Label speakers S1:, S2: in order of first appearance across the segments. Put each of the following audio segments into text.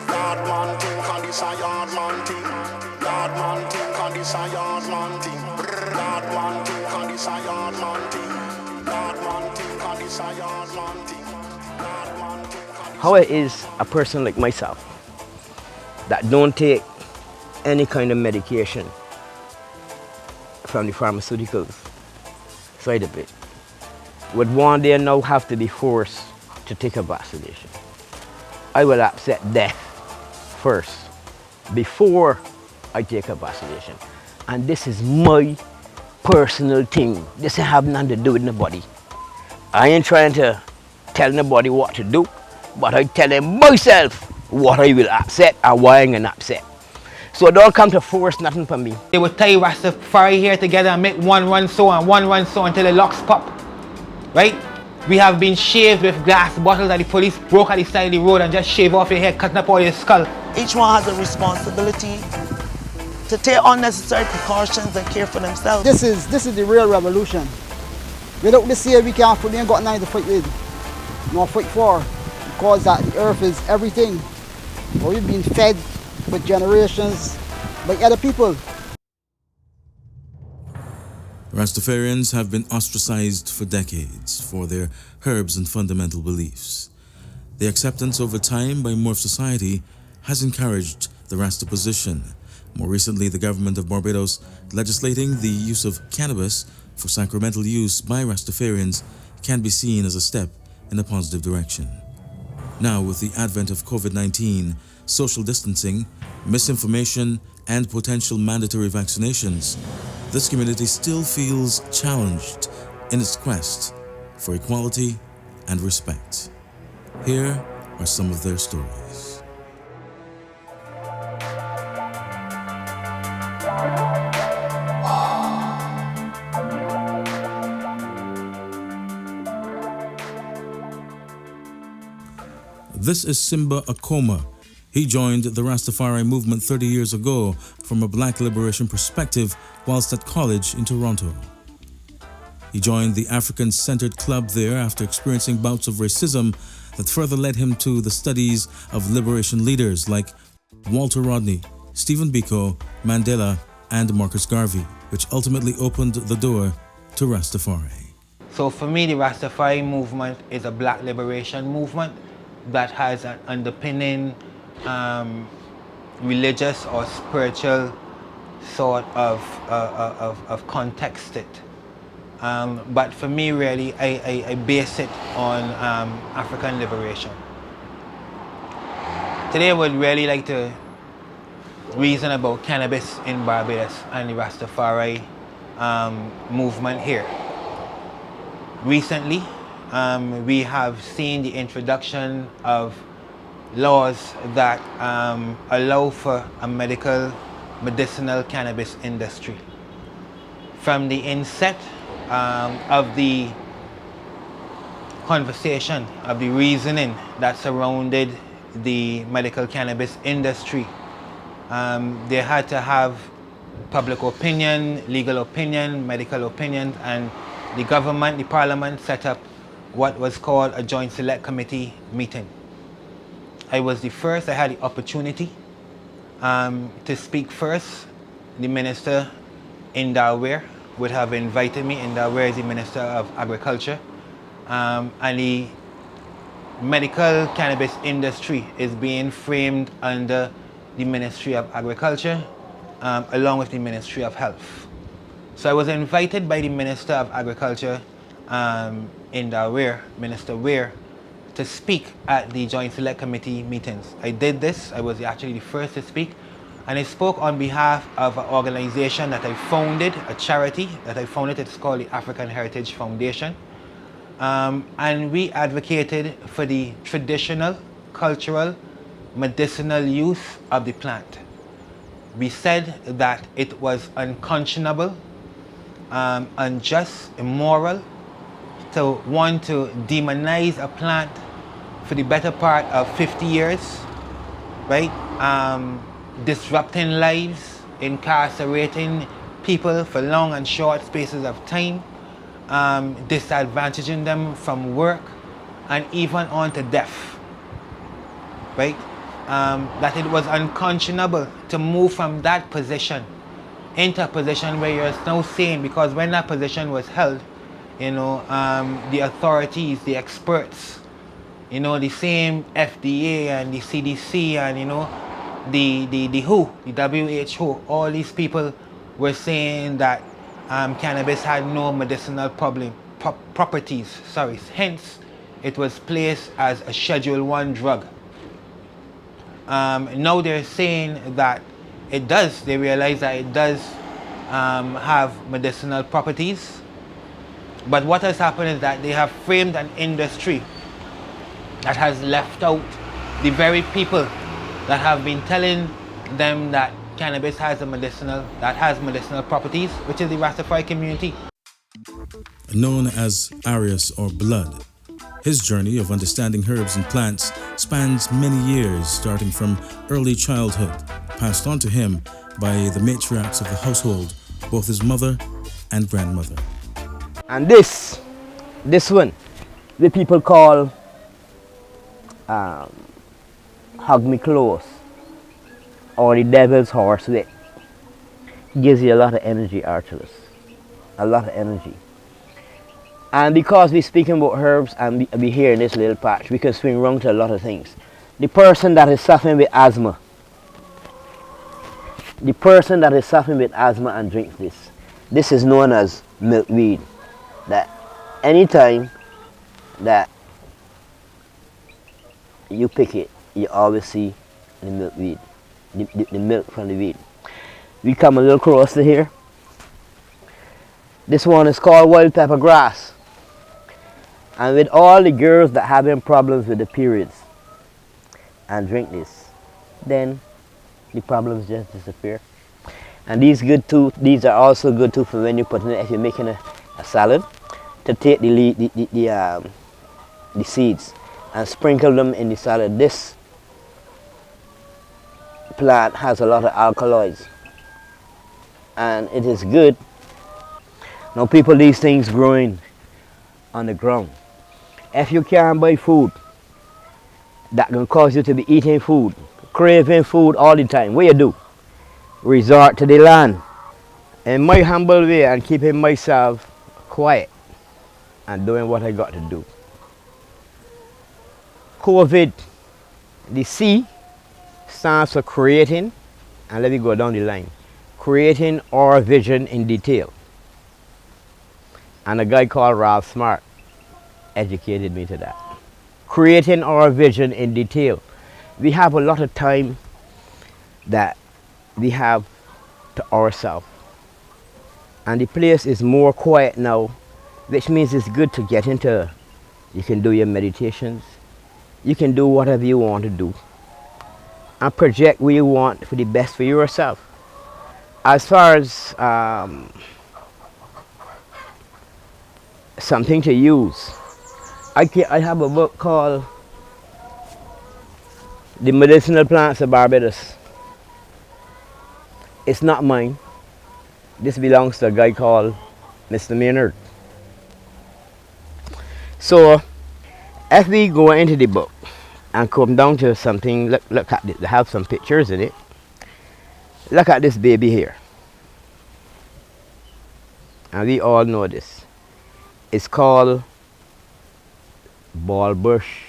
S1: Yard man think and this a yard man thing. Yard man think and this a yard man thing. Yard man think and this a yard man thing. Yard man think and this a yard man thing. Yard man think and
S2: How it is a person like myself that don't take any kind of medication from the pharmaceuticals side of it would one day now have to be forced to take a vaccination. I will accept death first before I take a vaccination. And this is my personal thing. This ain't have nothing to do with nobody. I ain't trying to tell nobody what to do, but I telling myself what I will accept and why I'm gonna accept. So don't come to force nothing for me.
S3: They would tie Rastafari here together and make one run so and one run so until the locks pop. Right? We have been shaved with glass bottles that the police broke at the side of the road and just shave off your head, cutting up all your skull.
S4: Each one has a responsibility to take unnecessary precautions and care for themselves.
S5: This is the real revolution. Without this here, we can't fully ain't got nothing to fight with, nor fight for, because that the earth is everything. But we've been fed for generations by other people.
S6: Rastafarians have been ostracized for decades for their herbs and fundamental beliefs. The acceptance over time by more of society has encouraged the Rasta position. More recently, the government of Barbados legislating the use of cannabis for sacramental use by Rastafarians can be seen as a step in a positive direction. Now, with the advent of COVID-19, social distancing, misinformation, and potential mandatory vaccinations, this community still feels challenged in its quest for equality and respect. Here are some of their stories. This is Simba Akoma. He joined the Rastafari movement 30 years ago from a black liberation perspective whilst at college in Toronto. He joined the African-centered club there after experiencing bouts of racism that further led him to the studies of liberation leaders like Walter Rodney, Stephen Biko, Mandela, and Marcus Garvey, which ultimately opened the door to Rastafari.
S3: So for me, the Rastafari movement is a black liberation movement that has an underpinning religious or spiritual sort of context it. But for me, really, I base it on African liberation. Today, I would really like to reason about cannabis in Barbados and the Rastafari movement here. Recently, we have seen the introduction of laws that allow for a medicinal cannabis industry. From the inset of the conversation, of the reasoning that surrounded the medical cannabis industry, they had to have public opinion, legal opinion, medical opinion, and the government, the parliament set up what was called a joint select committee meeting. I was the first, I had the opportunity to speak first. The minister in Darware would have invited me. In Darware is the Minister of Agriculture. And the medical cannabis industry is being framed under the Ministry of Agriculture along with the Ministry of Health. So I was invited by the Minister of Agriculture in Darware, Minister Ware, to speak at the Joint Select Committee meetings. I did this, I was actually the first to speak, and I spoke on behalf of an organization that I founded, a charity that I founded. It's called the African Heritage Foundation. And we advocated for the traditional, cultural, medicinal use of the plant. We said that it was unconscionable, unjust, immoral to want to demonize a plant for the better part of 50 years, right? Disrupting lives, incarcerating people for long and short spaces of time, disadvantaging them from work, and even on to death. right? That it was unconscionable to move from that position into a position where you're now saying, because when that position was held, the authorities, the experts, the same FDA and the CDC and the WHO, the WHO, all these people were saying that cannabis had no medicinal properties. Sorry, hence it was placed as a Schedule 1 drug. Now they're saying that it does. They realize that it does have medicinal properties. But what has happened is that they have framed an industry that has left out the very people that have been telling them that cannabis has medicinal properties, which is the Rastafari community.
S6: Known as Arius or Blood, his journey of understanding herbs and plants spans many years, starting from early childhood, passed on to him by the matriarchs of the household, both his mother and grandmother.
S2: And this one, the people call hug me close, or the devil's horsewhip. Gives you a lot of energy, Archelaus. A lot of energy. And because we're speaking about herbs and we here in this little patch, we can swing around to a lot of things. The person that is suffering with asthma, and drinks this is known as milkweed. That anytime that you pick it, you always see the milkweed, the milk from the weed. We come a little closer here. This one is called wild pepper grass. And with all the girls that having problems with the periods and drink this, then the problems just disappear. And these are also good too for when you put in it, if you're making a salad, to take the seeds and sprinkle them in the salad. This plant has a lot of alkaloids and it is good. Now people, these things growing on the ground. If you can't buy food, that can cause you to be eating food, craving food all the time. What you do? Resort to the land. In my humble way, and keeping myself quiet and doing what I got to do. COVID, the C stands for creating, and let me go down the line. Creating our vision in detail. And a guy called Ralph Smart educated me to that. Creating our vision in detail. We have a lot of time that we have to ourselves. And the place is more quiet now, which means it's good to get into. You can do your meditations. You can do whatever you want to do. And project what you want for the best for yourself. As far as something to use, I have a book called The Medicinal Plants of Barbados. It's not mine. This belongs to a guy called Mr. Maynard. So, if we go into the book and come down to something, look at it, they have some pictures in it. Look at this baby here. And we all know this. It's called ball bush,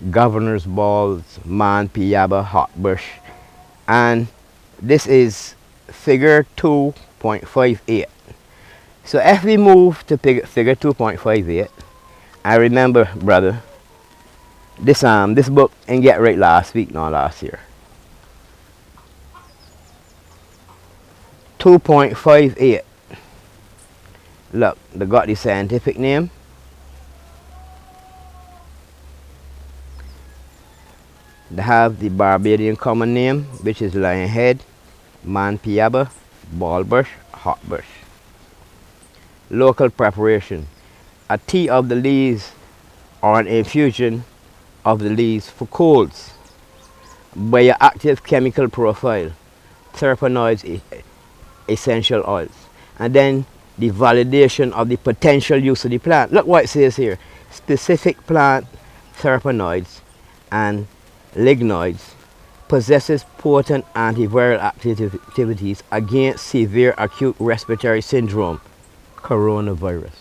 S2: governor's balls, man piaba, hot bush. And this is figure 2.58. So if we move to figure 2.58, I remember, brother, this book ain't get right last week, not last year. 2.58. Look, they got the scientific name. They have the Barbadian common name, which is lionhead, man piaba, ball bush, hot bush. Local preparation: a tea of the leaves or an infusion of the leaves for colds. Bioactive chemical profile, terpenoids, essential oils. And then the validation of the potential use of the plant. Look what it says here: specific plant terpenoids and lignoids, possesses potent antiviral activities against severe acute respiratory syndrome, coronavirus.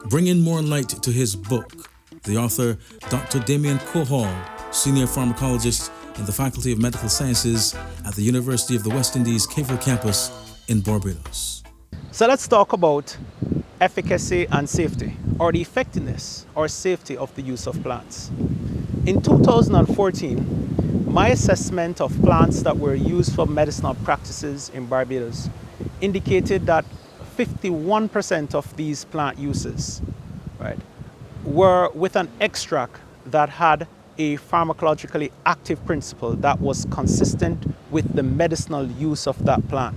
S6: Bringing more light to his book, the author, Dr. Damien Cohall, senior pharmacologist in the Faculty of Medical Sciences at the University of the West Indies Cavo campus in Barbados.
S7: So let's talk about efficacy and safety, or the effectiveness or safety of the use of plants. In 2014, my assessment of plants that were used for medicinal practices in Barbados indicated that 51% of these plant uses, right, were with an extract that had a pharmacologically active principle that was consistent with the medicinal use of that plant.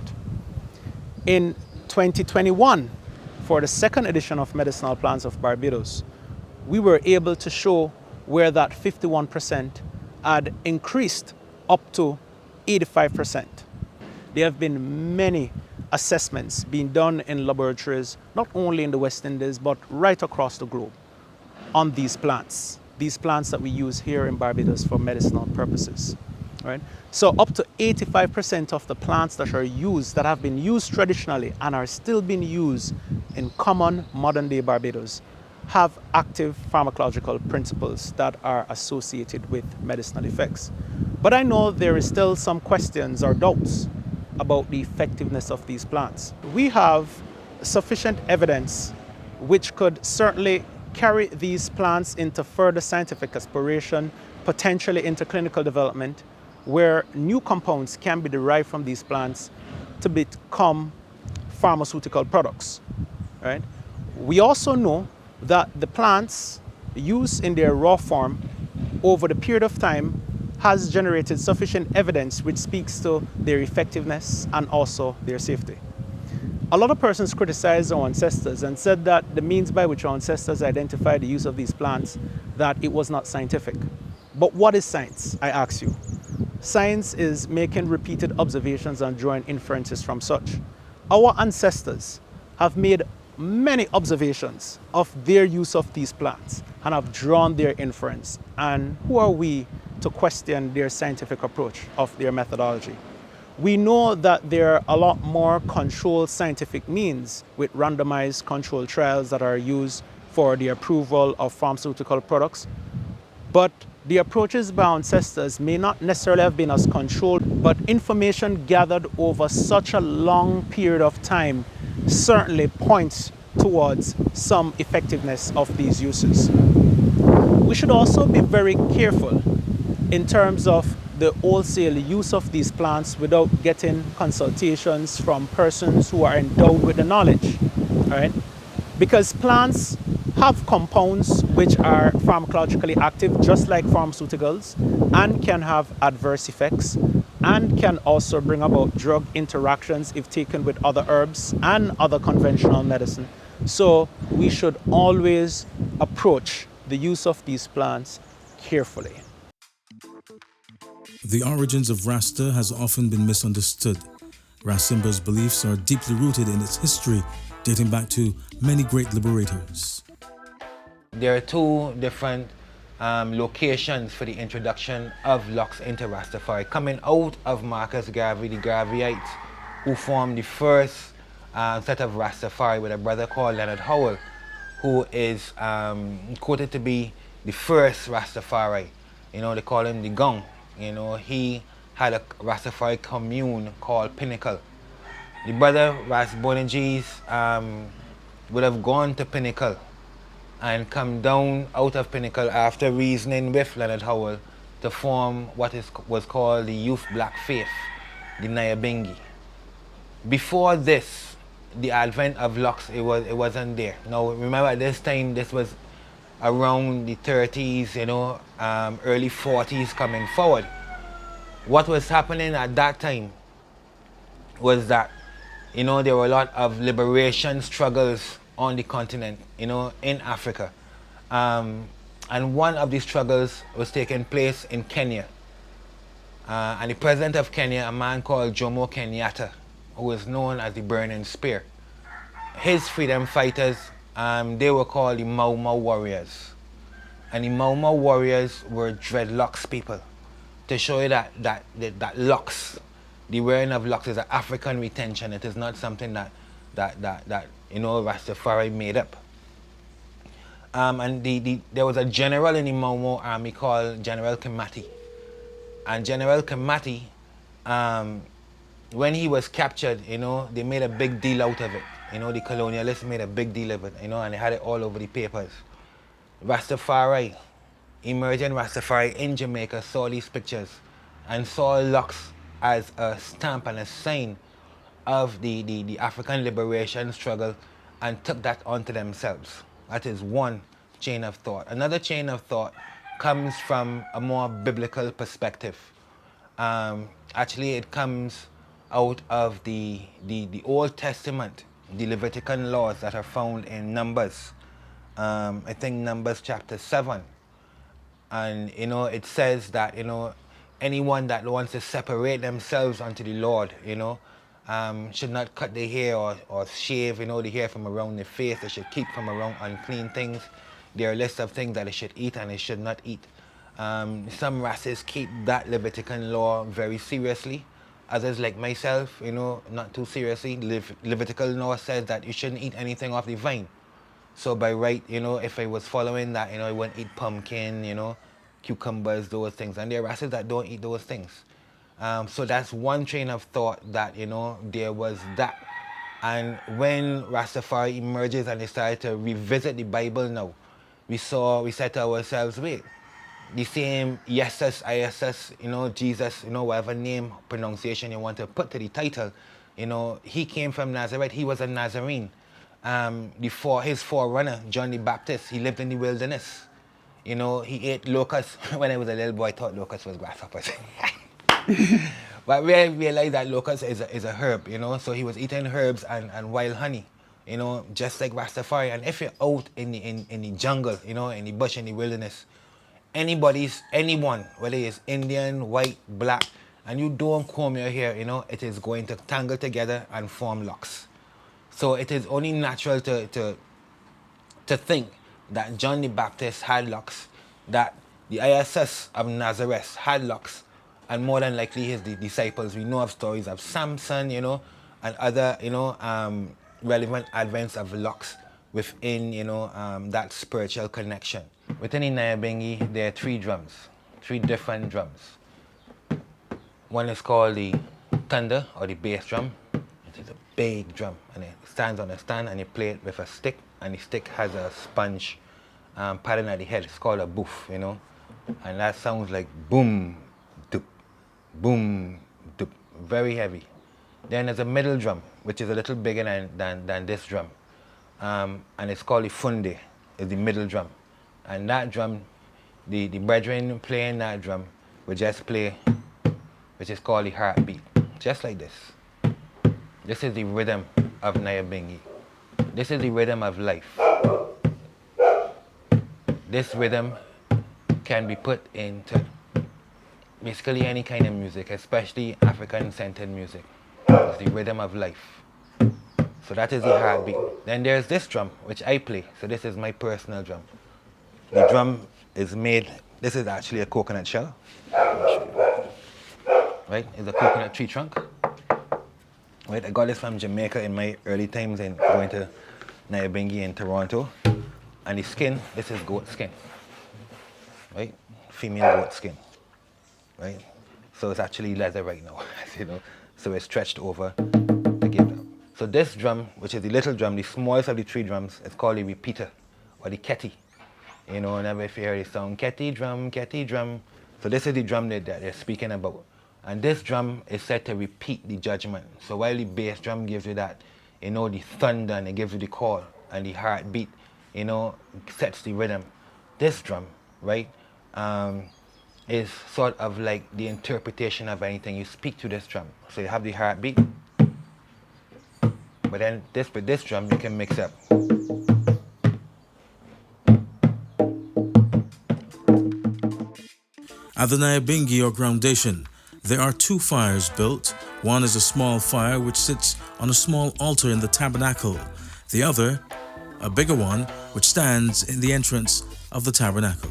S7: In 2021, for the second edition of Medicinal Plants of Barbados, we were able to show where that 51% had increased up to 85%. There have been many assessments being done in laboratories, not only in the West Indies, but right across the globe on these plants that we use here in Barbados for medicinal purposes. Right? So up to 85% of the plants that are used, that have been used traditionally and are still being used in common modern day Barbados, have active pharmacological principles that are associated with medicinal effects. But I know there is still some questions or doubts about the effectiveness of these plants. We have sufficient evidence which could certainly carry these plants into further scientific exploration, potentially into clinical development, where new compounds can be derived from these plants to become pharmaceutical products. Right? We also know that the plants used in their raw form over the period of time has generated sufficient evidence which speaks to their effectiveness and also their safety. A lot of persons criticized our ancestors and said that the means by which our ancestors identified the use of these plants, that it was not scientific. But what is science, I ask you? Science is making repeated observations and drawing inferences from such. Our ancestors have made many observations of their use of these plants and have drawn their inference. And who are we to question their scientific approach of their methodology? We know that there are a lot more controlled scientific means with randomized controlled trials that are used for the approval of pharmaceutical products. But the approaches by our ancestors may not necessarily have been as controlled, but information gathered over such a long period of time certainly points towards some effectiveness of these uses. We should also be very careful in terms of the wholesale use of these plants without getting consultations from persons who are endowed with the knowledge, right? Because plants have compounds which are pharmacologically active, just like pharmaceuticals, and can have adverse effects, and can also bring about drug interactions if taken with other herbs and other conventional medicine. So we should always approach the use of these plants carefully.
S6: The origins of Rasta has often been misunderstood. Rasimba's beliefs are deeply rooted in its history, dating back to many great liberators.
S3: There are two different locations for the introduction of Lux into Rastafari. Coming out of Marcus Garvey, the Garveyites, who formed the first set of Rastafari with a brother called Leonard Howell, who is quoted to be the first Rastafari. You know, they call him the Gong. You know, he had a Rastafari commune called Pinnacle. The brother Ras Bonagis would have gone to Pinnacle and come down out of Pinnacle after reasoning with Leonard Howell to form what was called the Youth Black Faith, the Nyabingi. Before this, the advent of Lux, it wasn't there. Now remember, at this time, this was around the 30s, you know, early 40s coming forward. What was happening at that time was that, you know, there were a lot of liberation struggles on the continent, you know, in Africa. And one of these struggles was taking place in Kenya. And the president of Kenya, a man called Jomo Kenyatta, who was known as the Burning Spear. His freedom fighters, they were called the Mau Mau warriors. And the Mau Mau warriors were dreadlocks people. To show you that locks, the wearing of locks is an African retention. It is not something that Rastafari made up. And there was a general in the Mau Mau army called General Kamati. And General Kamati, when he was captured, they made a big deal out of it. The colonialists made a big deal of it, and they had it all over the papers. Rastafari, emerging Rastafari in Jamaica, saw these pictures and saw locks as a stamp and a sign of the African liberation struggle and took that onto themselves. That is one chain of thought. Another chain of thought comes from a more biblical perspective. Actually, it comes out of the Old Testament, the Levitical laws that are found in Numbers. I think Numbers chapter 7. And, it says that, anyone that wants to separate themselves unto the Lord, should not cut their hair or shave, the hair from around the face. They should keep from around unclean things. There are lists of things that they should eat and they should not eat. Some races keep that Levitical law very seriously. Others, like myself, not too seriously. Levitical law says that you shouldn't eat anything off the vine. So by right, if I was following that, I wouldn't eat pumpkin, cucumbers, those things. And there are races that don't eat those things. So that's one train of thought that, there was that. And when Rastafari emerges and they started to revisit the Bible now, we said to ourselves, wait, the same Yesus, ISS, Jesus, whatever name, pronunciation you want to put to the title, he came from Nazareth. He was a Nazarene. His forerunner, John the Baptist, he lived in the wilderness. He ate locusts. When I was a little boy, I thought locusts was grasshoppers. But we realized that locust is a herb, so he was eating herbs and wild honey, just like Rastafari. And if you're out in the jungle, in the bush, in the wilderness, anyone, whether it's Indian, white, black, and you don't comb your hair, it is going to tangle together and form locks. So it is only natural to think that John the Baptist had locks, that the ISS of Nazareth had locks, and more than likely his disciples. We know of stories of Samson, and other, relevant advents of locks within, that spiritual connection. Within the Nyabingi, there are three different drums. One is called the thunder or the bass drum. It is a big drum, and it stands on a stand, and you play it with a stick, and the stick has a sponge pattern at the head. It's called a boof, and that sounds like boom, doop, boom, doop, very heavy. Then there's a middle drum, which is a little bigger than this drum, and it's called the funde, is the middle drum. And that drum, the brethren playing that drum will just play, which is called the heartbeat, just like this. This is the rhythm of Nyabingi. This is the rhythm of life. This rhythm can be put into basically any kind of music, especially African-centered music. It's the rhythm of life. So that is the heartbeat. Then there's this drum, which I play. So this is my personal drum. The drum is made, this is actually a coconut shell. Right, it's a coconut tree trunk. Right, I got this from Jamaica in my early times in going to Nyabingi in Toronto. And the skin, this is goat skin. Right, female goat skin. Right, so it's actually leather right now, so it's stretched over to give them. So this drum, which is the little drum, the smallest of the three drums, is called the repeater or the ketty. Whenever if you hear the sound, ketty drum. So this is the drum that they're speaking about. And this drum is said to repeat the judgment. So while the bass drum gives you that, the thunder, and it gives you the call, and the heartbeat, sets the rhythm. This drum, right, is sort of like the interpretation of anything. You speak to this drum. So you have the heartbeat, but then with this drum, you can mix up.
S6: At the Nyabingi or Groundation, there are two fires built. One is a small fire which sits on a small altar in the tabernacle. The other, a bigger one, which stands in the entrance of the tabernacle.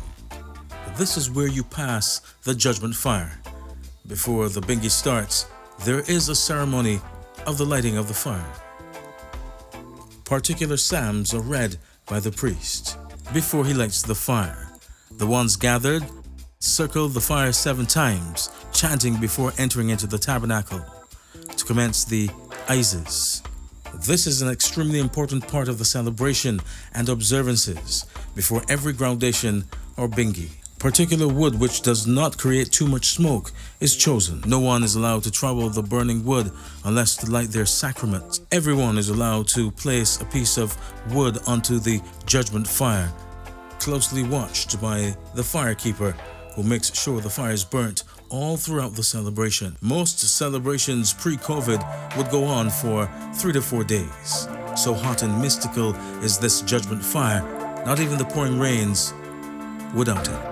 S6: This is where you pass the judgment fire. Before the bingi starts, there is a ceremony of the lighting of the fire. Particular psalms are read by the priest before he lights the fire. The ones gathered circle the fire 7 times, chanting before entering into the tabernacle to commence the Isis. This is an extremely important part of the celebration and observances before every groundation or bingi. Particular wood which does not create too much smoke is chosen. No one is allowed to trouble the burning wood unless to light their sacrament. Everyone is allowed to place a piece of wood onto the judgment fire, closely watched by the firekeeper who makes sure the fire is burnt all throughout the celebration. Most celebrations pre-COVID would go on for 3 to 4 days. So hot and mystical is this judgment fire, not even the pouring rains would out it.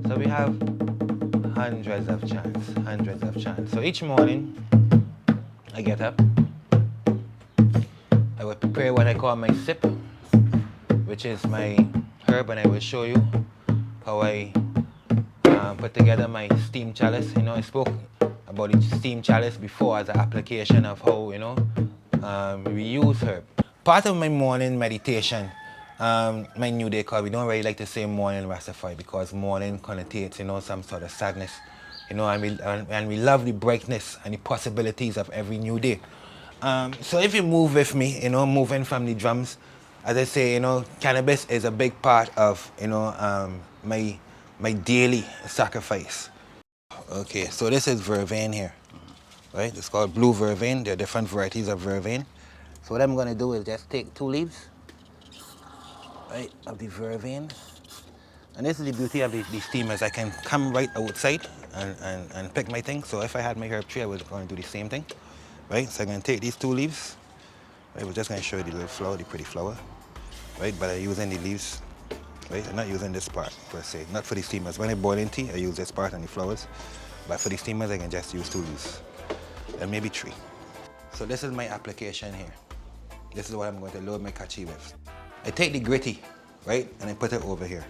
S3: So we have hundreds of chants. So each morning, I get up, I will prepare what I call my sip, which is my herb, and I will show you how I put together my steam chalice. You know, I spoke about the steam chalice before as an application of how, you know, we use herb. Part of my morning meditation, my new day call, we don't really like to say morning Rastafari because morning connotates, you know, some sort of sadness, you know, and we love the brightness and the possibilities of every new day. So if you move with me, you know, moving from the drums, as I say, you know, cannabis is a big part of, you know, my daily sacrifice. Okay, so this is vervain here, right? It's called blue vervain. There are different varieties of vervain. So what I'm gonna do is just take 2 leaves, right, of the vervain. And this is the beauty of the steamers. I can come right outside and pick my thing. So if I had my herb tree, I was gonna do the same thing, right? So I'm gonna take these 2 leaves, right? We're just gonna show you the little flower, the pretty flower, right? But I'm using the leaves, right? I'm not using this part per se, not for the steamers. When I boil in tea, I use this part and the flowers. But for the steamers, I can just use 2 leaves, and maybe 3. So this is my application here. This is what I'm going to load my kachi with. I take the gritty, right, and I put it over here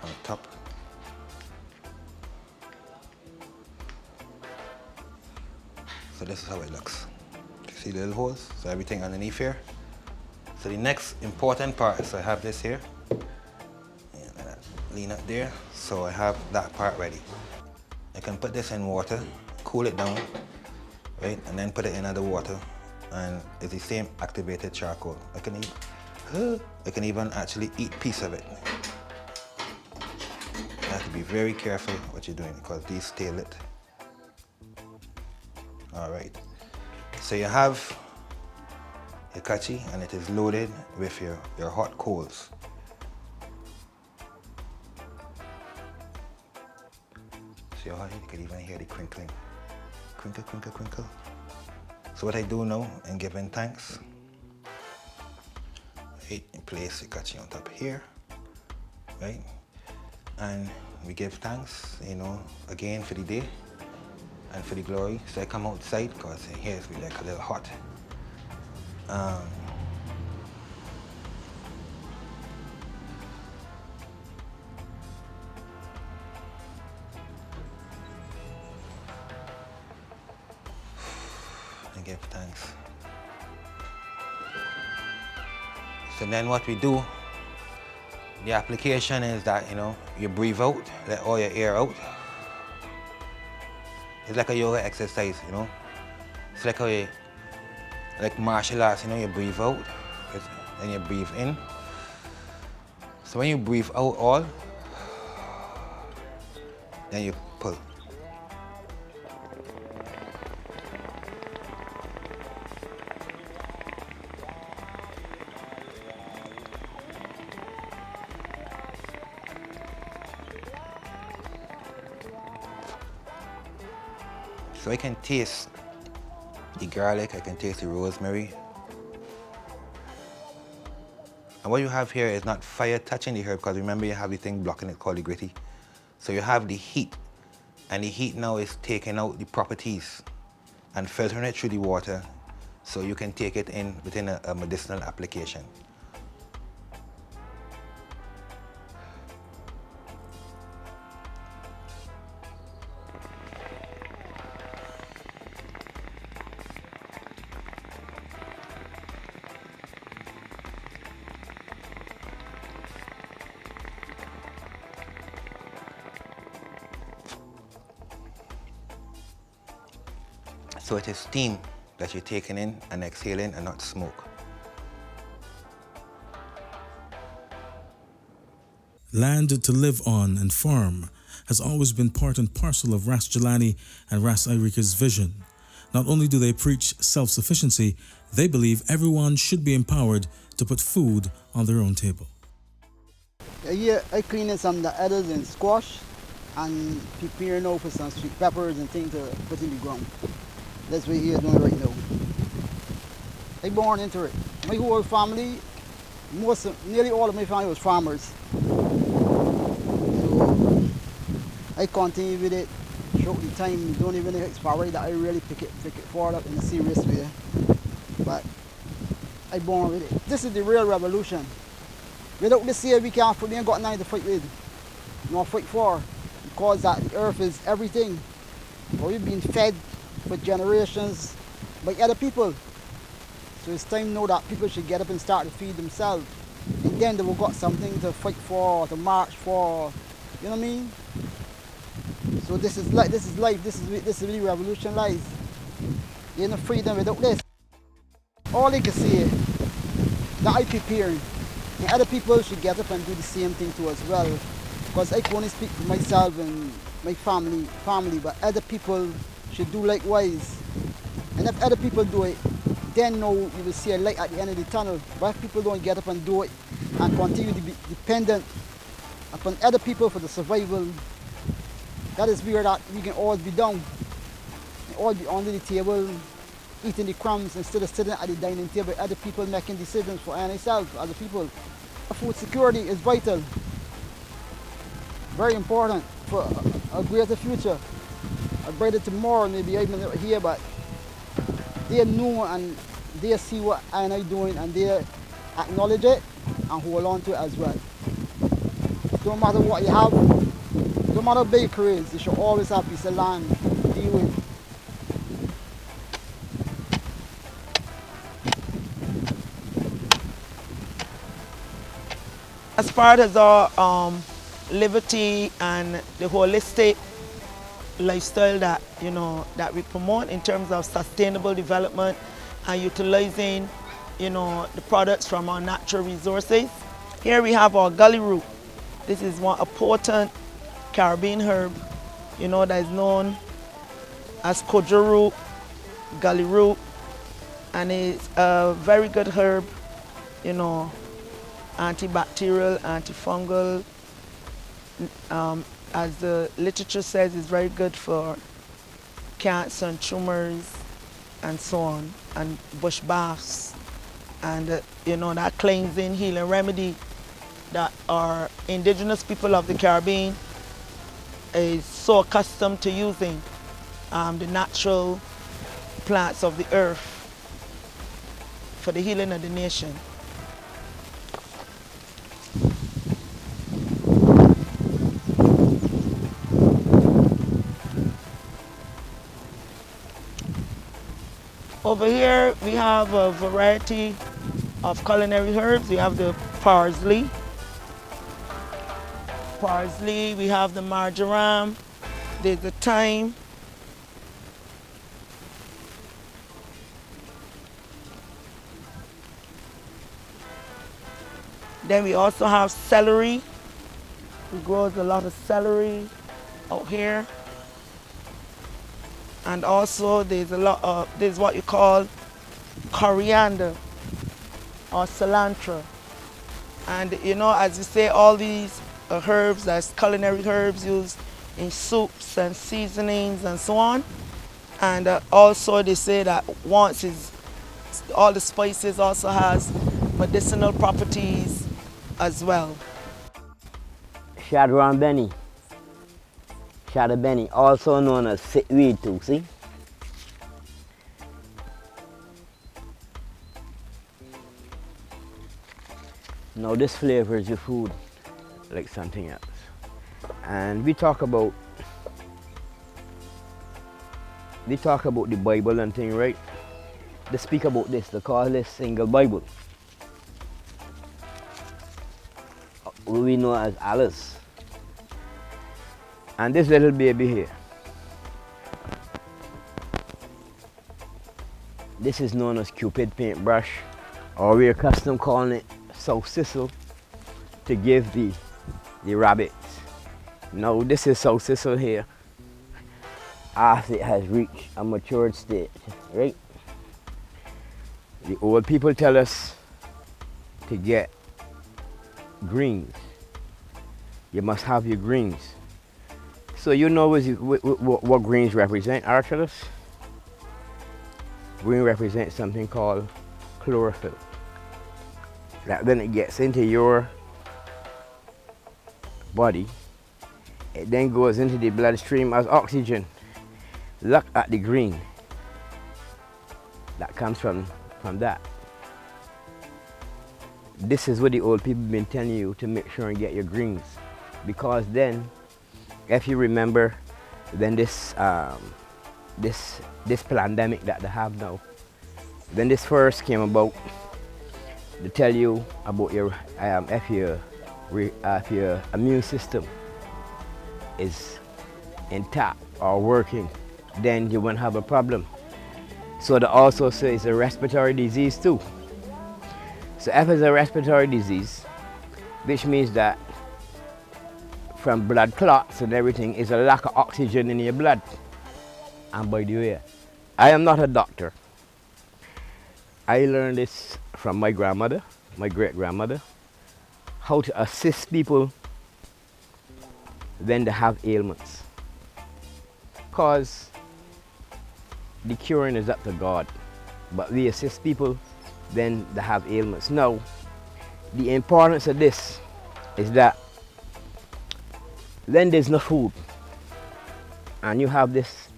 S3: on top. So this is how it looks. You see the little holes? So everything underneath here. So the next important part, so I have this here. And lean up there. So I have that part ready. I can put this in water, cool it down, right, and then put it in other water, and it's the same activated charcoal. I can even actually eat a piece of it. You have to be very careful what you're doing because these stay lit. All right, so you have your kachi and it is loaded with your hot coals. See how you can even hear the crinkling. Crinkle, crinkle, crinkle. So what I do now in giving thanks, right, you place the kachi on top here, right? And we give thanks, you know, again for the day and for the glory. So I come outside because here it's really like a little hot. And give thanks. So then what we do, the application is that, you know, you breathe out, let all your air out. It's like a yoga exercise, you know. It's like how you, like martial arts, you know, you breathe out, then you breathe in. So when you breathe out all, then you pull. So I can taste the garlic, I can taste the rosemary. And what you have here is not fire touching the herb, because remember you have the thing blocking it called the gritty. So you have the heat And the heat now is taking out the properties and filtering it through the water so you can take it in within a medicinal application. So it is steam that you're taking in and exhaling and not smoke.
S6: Land to live on and farm has always been part and parcel of Ras Jelani and Ras Irika's vision. Not only do they preach self-sufficiency, they believe everyone should be empowered to put food on their own table.
S5: Yeah, I cleaning some of the others and squash and preparing now for some sweet peppers and things to put in the ground. That's what we're doing right now. I born into it. My whole family, nearly all of my family was farmers. So I continue with it throughout the time. Don't even expect that I really pick it forward up in a serious way. But I born with it. This is the real revolution. Without this here, we ain't got nothing to fight with, nor fight for, because that the earth is everything. But we've been fed for generations by other people. So it's time now that people should get up and start to feed themselves. And then they will got something to fight for, to march for, you know what I mean? So this is life, this is really revolution lies. There's no freedom without this. All I can say that I preparing. And other people should get up and do the same thing too as well. Because I can only speak for myself and my family, but other people should do likewise. And if other people do it, then now you will see a light at the end of the tunnel. But if people don't get up and do it and continue to be dependent upon other people for the survival, that is where that we can all be down. And all be under the table, eating the crumbs instead of sitting at the dining table, other people making decisions for ourselves, other people. Food security is vital, very important for a greater future, a brighter tomorrow. Maybe I'm not here, but they know and they see what I am doing and they acknowledge it and hold on to it as well. Don't matter what you have, don't matter how big your career is, you should always have a piece of land to deal with.
S4: As far as our liberty and the holistic lifestyle that that we promote in terms of sustainable development and utilizing the products from our natural resources. Here we have our gully root. This is a potent Caribbean herb, that is known as kojo root, gully root, and it's a very good herb, antibacterial, antifungal. As the literature says, it's very good for cancer and tumors and so on, and bush baths, and that cleansing, healing remedy that our indigenous people of the Caribbean is so accustomed to using, the natural plants of the earth for the healing of the nation. Over here we have a variety of culinary herbs. We have the parsley, we have the marjoram, there's the thyme, then we also have celery. We grow a lot of celery out here. And also there's what you call coriander or cilantro. And as you say, all these herbs, that's culinary herbs used in soups and seasonings and so on. And also they say that all the spices also has medicinal properties as well.
S2: Shadran Benny. Shadow Benny, also known as weed too, see? Now this flavors your food like something else. And we talk about the Bible and thing, right? They speak about this, they call this single Bible. What we know as Alice. And this little baby here, this is known as Cupid paintbrush, or we're custom calling it South Sissel to give the rabbits. Now this is South Sissel here after it has reached a matured state, right? The old people tell us to get greens. You must have your greens. So you know what greens represent, Archelaus? Green represents something called chlorophyll. That when it gets into your body, it then goes into the bloodstream as oxygen. Look at the green that comes from that. This is what the old people have been telling you to make sure and get your greens, because then, if you remember, then this pandemic that they have now, when this first came about, they tell you about your if your immune system is intact or working, then you won't have a problem. So they also say it's a respiratory disease too. So if it's a respiratory disease, which means that from blood clots and everything is a lack of oxygen in your blood. And by the way, I am not a doctor. I learned this from my grandmother, my great-grandmother, how to assist people when they have ailments. Because the curing is up to God, but we assist people when they have ailments. Now, the importance of this is that when there's no food and you have this,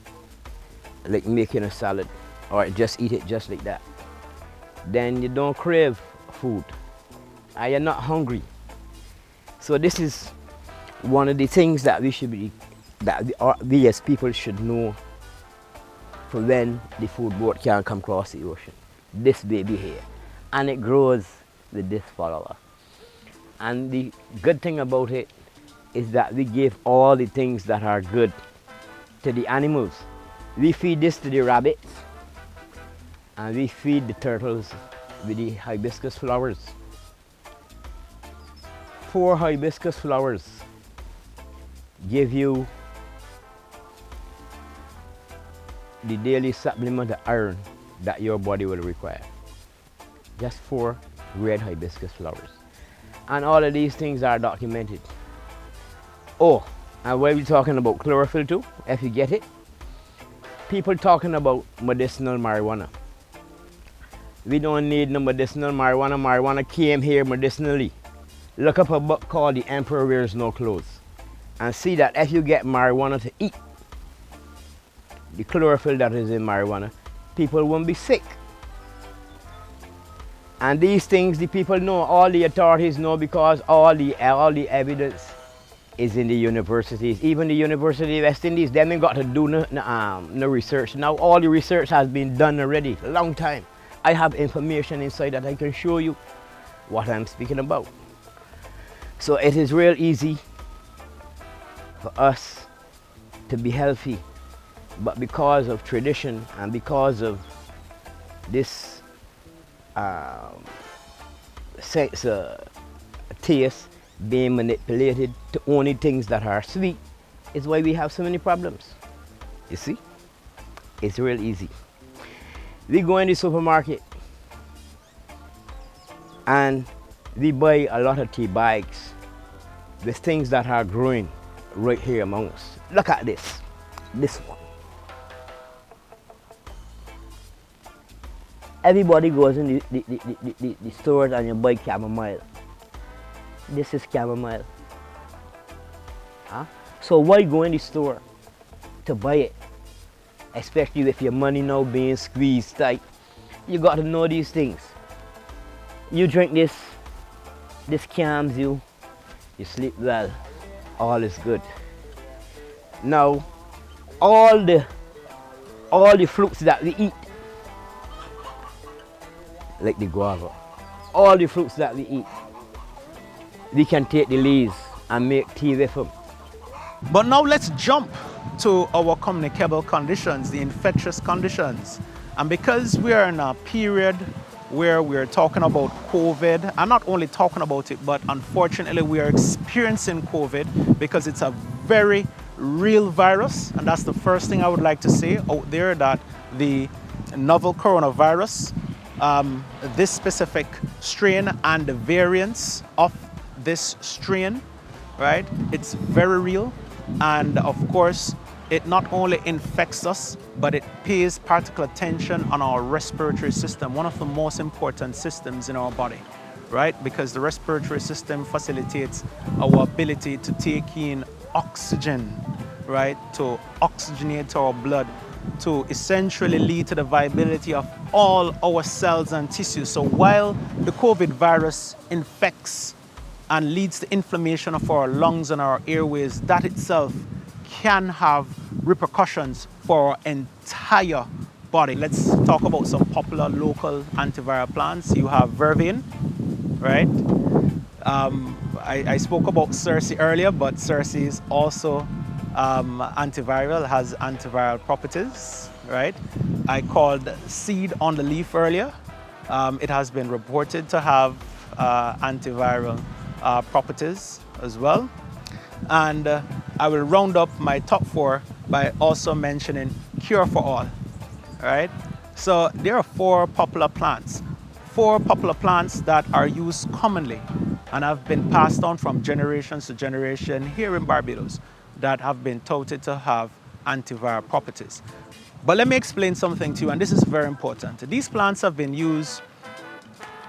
S2: like making a salad or just eat it just like that, then you don't crave food and you're not hungry. So this is one of the things that we as people should know for when the food boat can come across the ocean. This baby here, and it grows with this follower. And the good thing about it is that we give all the things that are good to the animals. We feed this to the rabbits, and we feed the turtles with the hibiscus flowers. 4 hibiscus flowers give you the daily supplement of iron that your body will require. Just 4 red hibiscus flowers. And all of these things are documented. Oh, and while we're talking about chlorophyll too, if you get it, people talking about medicinal marijuana. We don't need no medicinal marijuana. Marijuana came here medicinally. Look up a book called The Emperor Wears No Clothes and see that if you get marijuana to eat, the chlorophyll that is in marijuana, people won't be sick. And these things the people know, all the authorities know, because all the evidence is in the universities. Even the University of West Indies, they haven't got to do no research. Now all the research has been done already, a long time. I have information inside that I can show you what I'm speaking about. So it is real easy for us to be healthy, but because of tradition and because of this taste being manipulated to only things that are sweet, is why we have so many problems. You see, it's real easy. We go in the supermarket and we buy a lot of tea bags with things that are growing right here among us. Look at this one. Everybody goes in the stores and you buy chamomile. This is chamomile. Huh? So why go in the store to buy it? Especially with your money now being squeezed tight. You got to know these things. You drink this calms you, you sleep well, all is good. Now, all the fruits that we eat, like the guava, all the fruits that we eat, we can take the leaves and make tea with them.
S7: But now let's jump to our communicable conditions, the infectious conditions. And because we are in a period where we're talking about COVID, and not only talking about it, but unfortunately we are experiencing COVID because it's a very real virus. And that's the first thing I would like to say out there, that the novel coronavirus, this specific strain and the variants of this strain, right? It's very real. And of course, it not only infects us, but it pays particular attention on our respiratory system, one of the most important systems in our body, right? Because the respiratory system facilitates our ability to take in oxygen, right? To oxygenate our blood, to essentially lead to the viability of all our cells and tissues. So while the COVID virus infects and leads to inflammation of our lungs and our airways, that itself can have repercussions for our entire body. Let's talk about some popular local antiviral plants. You have vervain, right? I spoke about cerci earlier, but cerci is also antiviral, has antiviral properties, right? I called seed on the leaf earlier. It has been reported to have antiviral properties as well. And I will round up my top 4 by also mentioning cure for all, right? So there are 4 popular plants that are used commonly and have been passed on from generations to generation here in Barbados that have been touted to have antiviral properties. But let me explain something to you, and this is very important. These plants have been used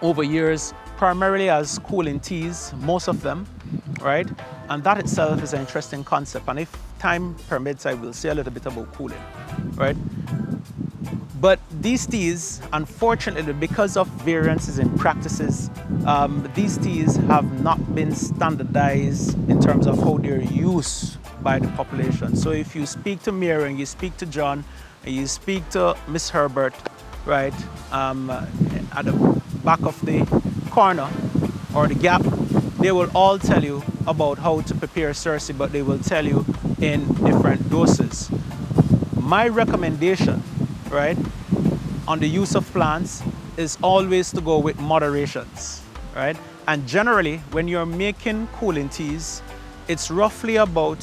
S7: over years primarily as cooling teas, most of them, right? And that itself is an interesting concept. And if time permits, I will say a little bit about cooling, right? But these teas, unfortunately, because of variances in practices, these teas have not been standardized in terms of how they're used by the population. So if you speak to Mary and you speak to John and you speak to Miss Herbert, right, at the back of the corner or the gap, they will all tell you about how to prepare cerci, but they will tell you in different doses. My recommendation, right, on the use of plants is always to go with moderations, right? And generally, when you're making cooling teas, it's roughly about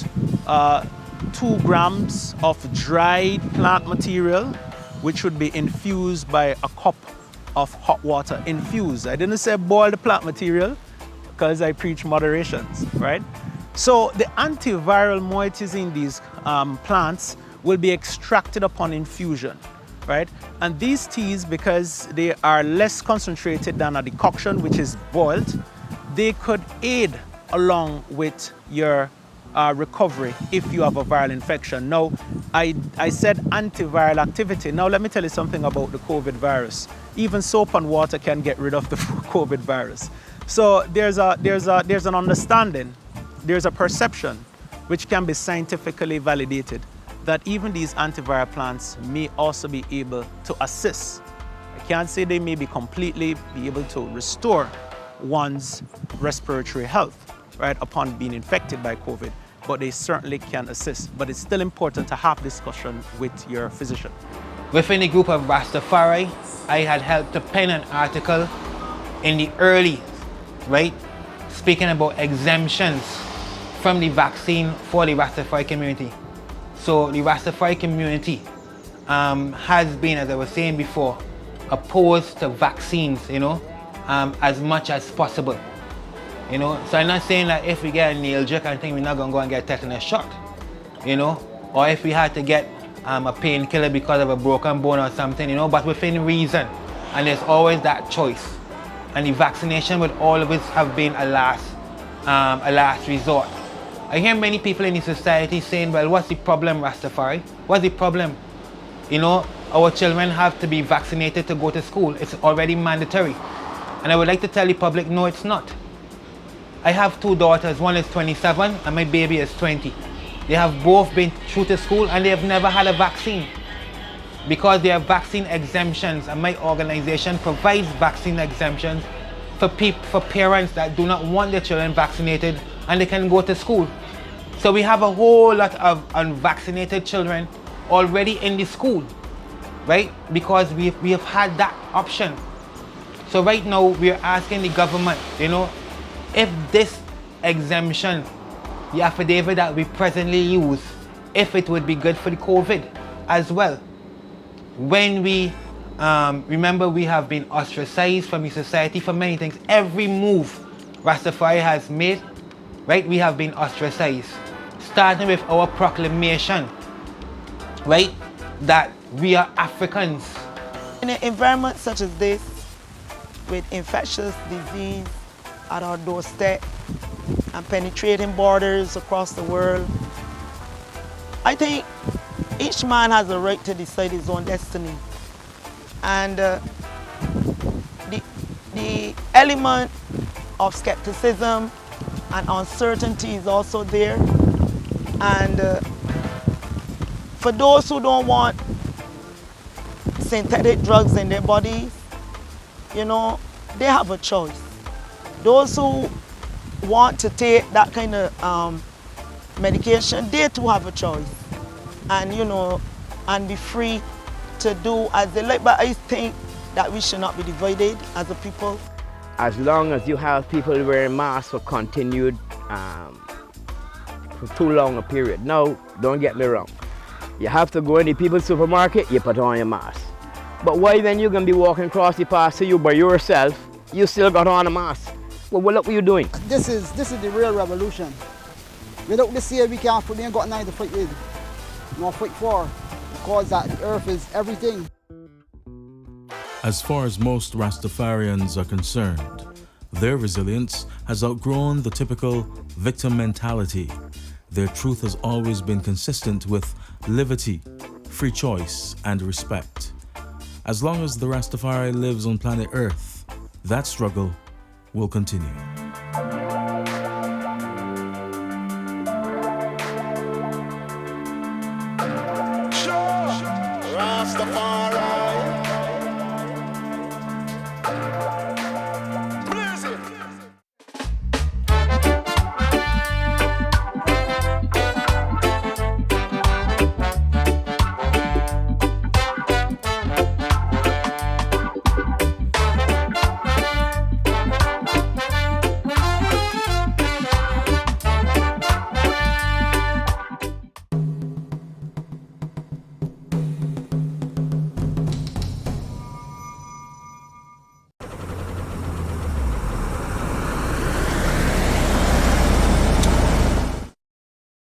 S7: 2 grams of dried plant material, which would be infused by a cup of hot water. Infused. I didn't say boil the plant material because I preach moderations, right? So the antiviral moieties in these plants will be extracted upon infusion, right? And these teas, because they are less concentrated than a decoction, which is boiled, they could aid along with your recovery if you have a viral infection. Now, I said antiviral activity. Now, let me tell you something about the COVID virus. Even soap and water can get rid of the COVID virus. So there's an understanding, there's a perception, which can be scientifically validated, that even these antiviral plants may also be able to assist. I can't say they may be completely be able to restore one's respiratory health, right, upon being infected by COVID, but they certainly can assist. But it's still important to have discussion with your physician.
S3: Within the group of Rastafari, I had helped to pen an article in the early, right, speaking about exemptions from the vaccine for the Rastafari community. So the Rastafari community has been, as I was saying before, opposed to vaccines, you know, as much as possible. You know, so I'm not saying that if we get a nail jerk, I think we're not gonna go and get a tetanus shot, you know, or if we had to get a painkiller because of a broken bone or something, you know, but within reason. And there's always that choice. And the vaccination would always have been a last resort. I hear many people in the society saying, well, what's the problem, Rastafari? What's the problem? You know, our children have to be vaccinated to go to school. It's already mandatory. And I would like to tell the public, no, it's not. I have 2 daughters. One is 27 and my baby is 20. They have both been through to school and they have never had a vaccine because there are vaccine exemptions, and my organization provides vaccine exemptions for parents that do not want their children vaccinated and they can go to school. So we have a whole lot of unvaccinated children already in the school, right? Because we have had that option. So right now we are asking the government, you know, if this exemption, the affidavit that we presently use, if it would be good for the COVID as well. When we remember, we have been ostracized from the society for many things. Every move Rastafari has made, right, we have been ostracized. Starting with our proclamation, right, that we are Africans.
S4: In an environment such as this, with infectious disease at our doorstep and penetrating borders across the world, I think each man has a right to decide his own destiny. And the element of skepticism and uncertainty is also there. And for those who don't want synthetic drugs in their bodies, you know, they have a choice. Those who want to take that kind of medication, they too have a choice. And, you know, and be free to do as they like. But I think that we should not be divided as a people.
S2: As long as you have people wearing masks for continued, for too long a period. Now, don't get me wrong. You have to go in the people's supermarket, you put on your mask. But why when you're going to be walking across the path to you by yourself, you still got on a mask? Well, what are you doing?
S5: This is the real revolution. Without this here, we ain't got nothing to fight with. No fight for, because that the earth is everything.
S6: As far as most Rastafarians are concerned, their resilience has outgrown the typical victim mentality. Their truth has always been consistent with liberty, free choice, and respect. As long as the Rastafari lives on planet Earth, that struggle will continue.